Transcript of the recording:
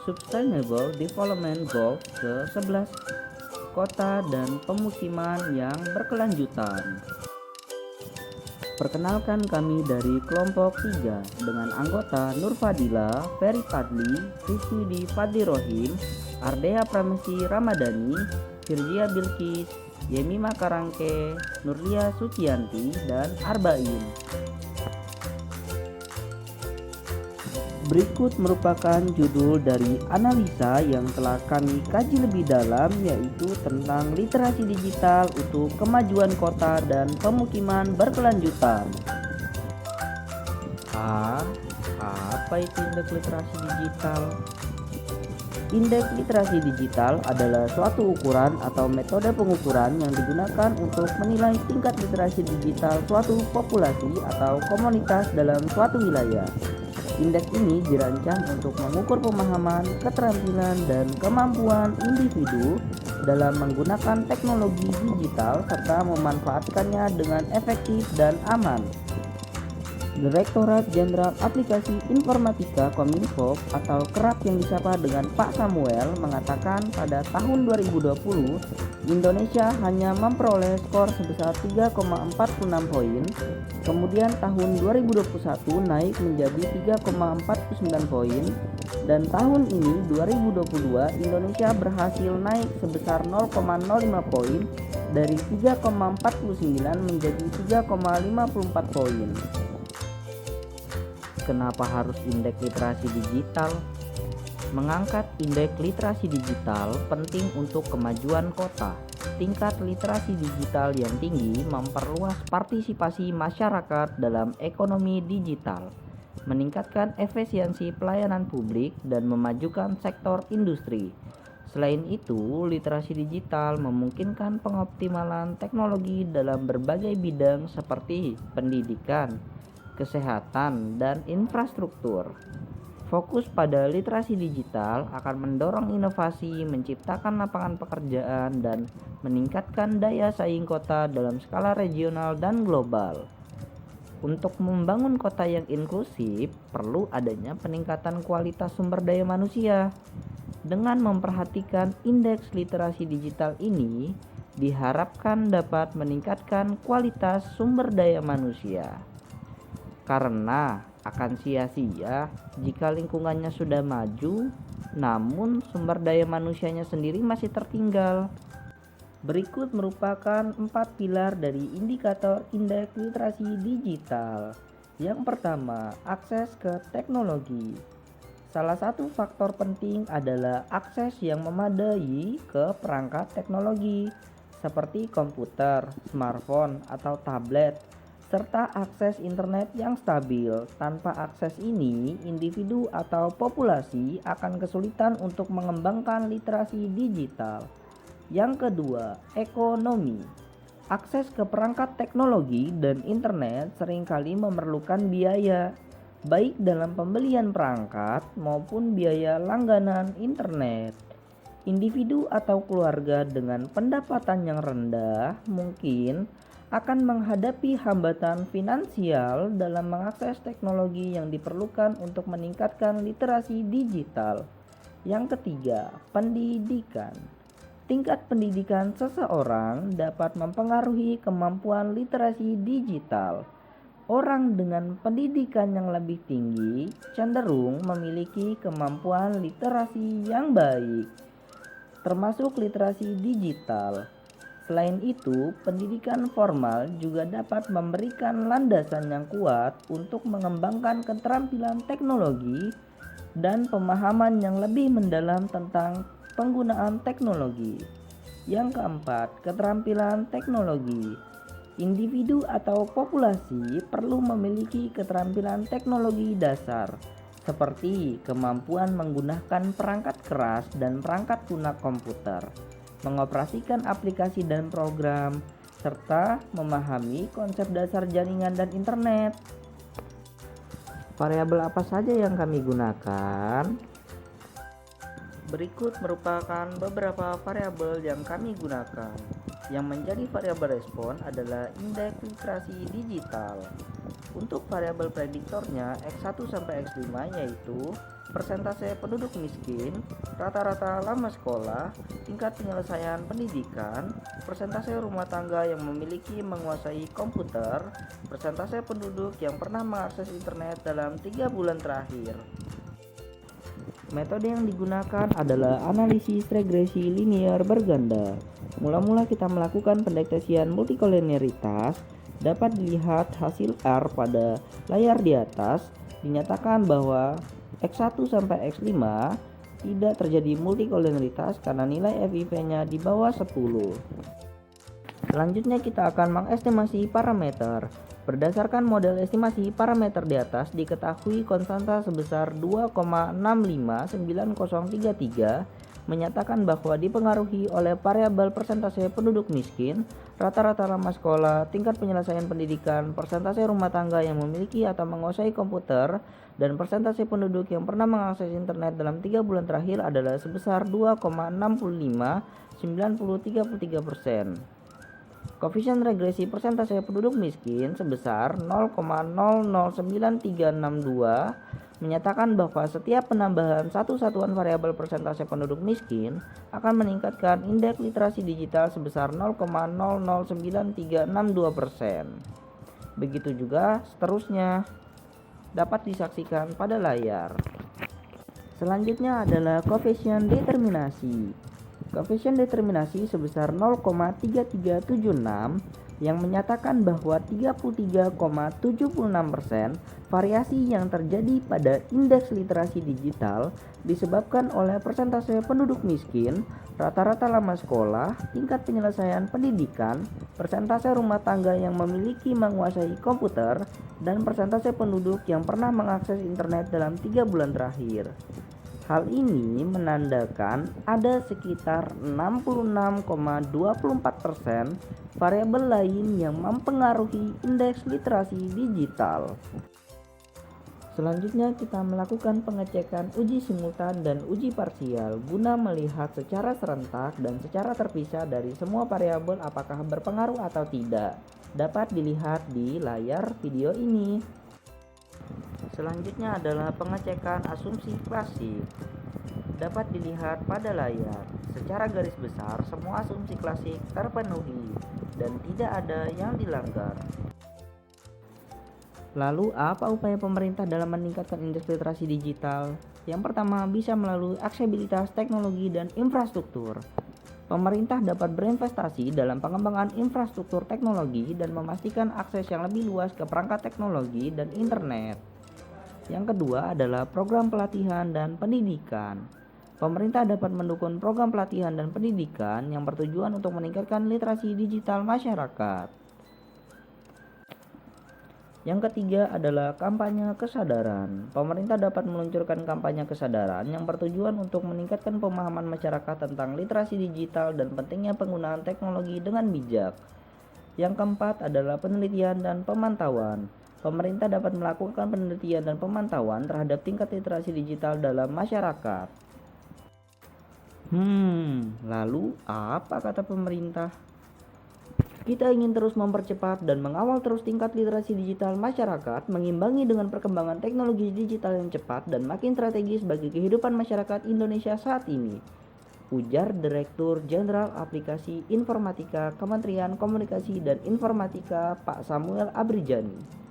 Sustainable Development Goals ke-11, kota dan pemukiman yang berkelanjutan. Perkenalkan, kami dari kelompok 3 dengan anggota Nur Fadila, Ferry Fadli, Rizwidi Fadli Rohim, Ardea Pramesti Ramadhani, Firjia Bilkis, Yemima Karangke, Nurlia Sucianti, dan Arba'in. Berikut merupakan judul dari analisa yang telah kami kaji lebih dalam, yaitu tentang literasi digital untuk kemajuan kota dan pemukiman berkelanjutan. Apa itu indeks literasi digital? Indeks literasi digital adalah suatu ukuran atau metode pengukuran yang digunakan untuk menilai tingkat literasi digital suatu populasi atau komunitas dalam suatu wilayah. Indeks ini dirancang untuk mengukur pemahaman, keterampilan, dan kemampuan individu dalam menggunakan teknologi digital serta memanfaatkannya dengan efektif dan aman. Direktorat Jenderal Aplikasi Informatika Kominfo atau kerap yang disapa dengan Pak Samuel mengatakan pada tahun 2020 Indonesia hanya memperoleh skor sebesar 3,46 poin, kemudian tahun 2021 naik menjadi 3,49 poin, dan tahun ini 2022 Indonesia berhasil naik sebesar 0,05 poin dari 3,49 menjadi 3,54 poin. Kenapa harus indeks literasi digital? Mengangkat indeks literasi digital penting untuk kemajuan kota. Tingkat literasi digital yang tinggi memperluas partisipasi masyarakat dalam ekonomi digital, meningkatkan efisiensi pelayanan publik, dan memajukan sektor industri. Selain itu, literasi digital memungkinkan pengoptimalan teknologi dalam berbagai bidang seperti pendidikan, kesehatan, dan infrastruktur. Fokus pada literasi digital akan mendorong inovasi, menciptakan lapangan pekerjaan, dan meningkatkan daya saing kota dalam skala regional dan global. Untuk membangun kota yang inklusif, perlu adanya peningkatan kualitas sumber daya manusia. Dengan memperhatikan indeks literasi digital ini, diharapkan dapat meningkatkan kualitas sumber daya manusia. Karena akan sia-sia jika lingkungannya sudah maju, namun sumber daya manusianya sendiri masih tertinggal. Berikut merupakan 4 pilar dari indikator indeks literasi digital. Yang pertama, akses ke teknologi. Salah satu faktor penting adalah akses yang memadai ke perangkat teknologi seperti komputer, smartphone, atau tablet, serta akses internet yang stabil. Tanpa akses ini, individu atau populasi akan kesulitan untuk mengembangkan literasi digital. Yang kedua, ekonomi. Akses ke perangkat teknologi dan internet seringkali memerlukan biaya, baik dalam pembelian perangkat maupun biaya langganan internet. Individu atau keluarga dengan pendapatan yang rendah mungkin akan menghadapi hambatan finansial dalam mengakses teknologi yang diperlukan untuk meningkatkan literasi digital. Yang ketiga, pendidikan. Tingkat pendidikan seseorang dapat mempengaruhi kemampuan literasi digital. Orang dengan pendidikan yang lebih tinggi cenderung memiliki kemampuan literasi yang baik, termasuk literasi digital. Selain itu, pendidikan formal juga dapat memberikan landasan yang kuat untuk mengembangkan keterampilan teknologi dan pemahaman yang lebih mendalam tentang penggunaan teknologi. Yang keempat, keterampilan teknologi. Individu atau populasi perlu memiliki keterampilan teknologi dasar, seperti kemampuan menggunakan perangkat keras dan perangkat lunak komputer, mengoperasikan aplikasi dan program, serta memahami konsep dasar jaringan dan internet. Variabel apa saja yang kami gunakan? Berikut merupakan beberapa variabel yang kami gunakan. Yang menjadi variabel respon adalah indeks literasi digital. Untuk variabel prediktornya X1 sampai X5 yaitu persentase penduduk miskin, rata-rata lama sekolah, tingkat penyelesaian pendidikan, persentase rumah tangga yang menguasai komputer, persentase penduduk yang pernah mengakses internet dalam 3 bulan terakhir. Metode yang digunakan adalah analisis regresi linear berganda. Mula-mula kita melakukan pendeteksian multikolinialitas. Dapat dilihat hasil R pada layar di atas. Dinyatakan bahwa X1 sampai X5 tidak terjadi multikolinialitas karena nilai FIV-nya di bawah 10. Selanjutnya kita akan mengestimasi parameter. Berdasarkan model estimasi parameter di atas, diketahui konstanta sebesar 2,659033 menyatakan bahwa dipengaruhi oleh variabel persentase penduduk miskin, rata-rata lama sekolah, tingkat penyelesaian pendidikan, persentase rumah tangga yang memiliki atau menguasai komputer, dan persentase penduduk yang pernah mengakses internet dalam 3 bulan terakhir adalah sebesar 2,659033%. Koefisien regresi persentase penduduk miskin sebesar 0,009362 menyatakan bahwa setiap penambahan satu satuan variabel persentase penduduk miskin akan meningkatkan indeks literasi digital sebesar 0,009362%. Begitu juga seterusnya, dapat disaksikan pada layar. Selanjutnya adalah koefisien determinasi. Koefisien determinasi sebesar 0,3376 yang menyatakan bahwa 33,76% variasi yang terjadi pada indeks literasi digital disebabkan oleh persentase penduduk miskin, rata-rata lama sekolah, tingkat penyelesaian pendidikan, persentase rumah tangga yang menguasai komputer, dan persentase penduduk yang pernah mengakses internet dalam 3 bulan terakhir. Hal ini menandakan ada sekitar 66,24% variabel lain yang mempengaruhi indeks literasi digital. Selanjutnya kita melakukan pengecekan uji simultan dan uji parsial guna melihat secara serentak dan secara terpisah dari semua variabel apakah berpengaruh atau tidak. Dapat dilihat di layar video ini. Selanjutnya adalah pengecekan asumsi klasik. Dapat dilihat pada layar. Secara garis besar, semua asumsi klasik terpenuhi dan tidak ada yang dilanggar. Lalu, apa upaya pemerintah dalam meningkatkan indeks literasi digital? Yang pertama, bisa melalui aksesibilitas teknologi dan infrastruktur. Pemerintah dapat berinvestasi dalam pengembangan infrastruktur teknologi dan memastikan akses yang lebih luas ke perangkat teknologi dan internet. Yang kedua adalah program pelatihan dan pendidikan. Pemerintah dapat mendukung program pelatihan dan pendidikan yang bertujuan untuk meningkatkan literasi digital masyarakat. Yang ketiga adalah kampanye kesadaran. Pemerintah dapat meluncurkan kampanye kesadaran yang bertujuan untuk meningkatkan pemahaman masyarakat tentang literasi digital dan pentingnya penggunaan teknologi dengan bijak. Yang keempat adalah penelitian dan pemantauan. Pemerintah dapat melakukan penelitian dan pemantauan terhadap tingkat literasi digital dalam masyarakat. Lalu apa kata pemerintah? Kita ingin terus mempercepat dan mengawal terus tingkat literasi digital masyarakat, mengimbangi dengan perkembangan teknologi digital yang cepat dan makin strategis bagi kehidupan masyarakat Indonesia saat ini, ujar Direktur Jenderal Aplikasi Informatika Kementerian Komunikasi dan Informatika Pak Samuel Abrijani.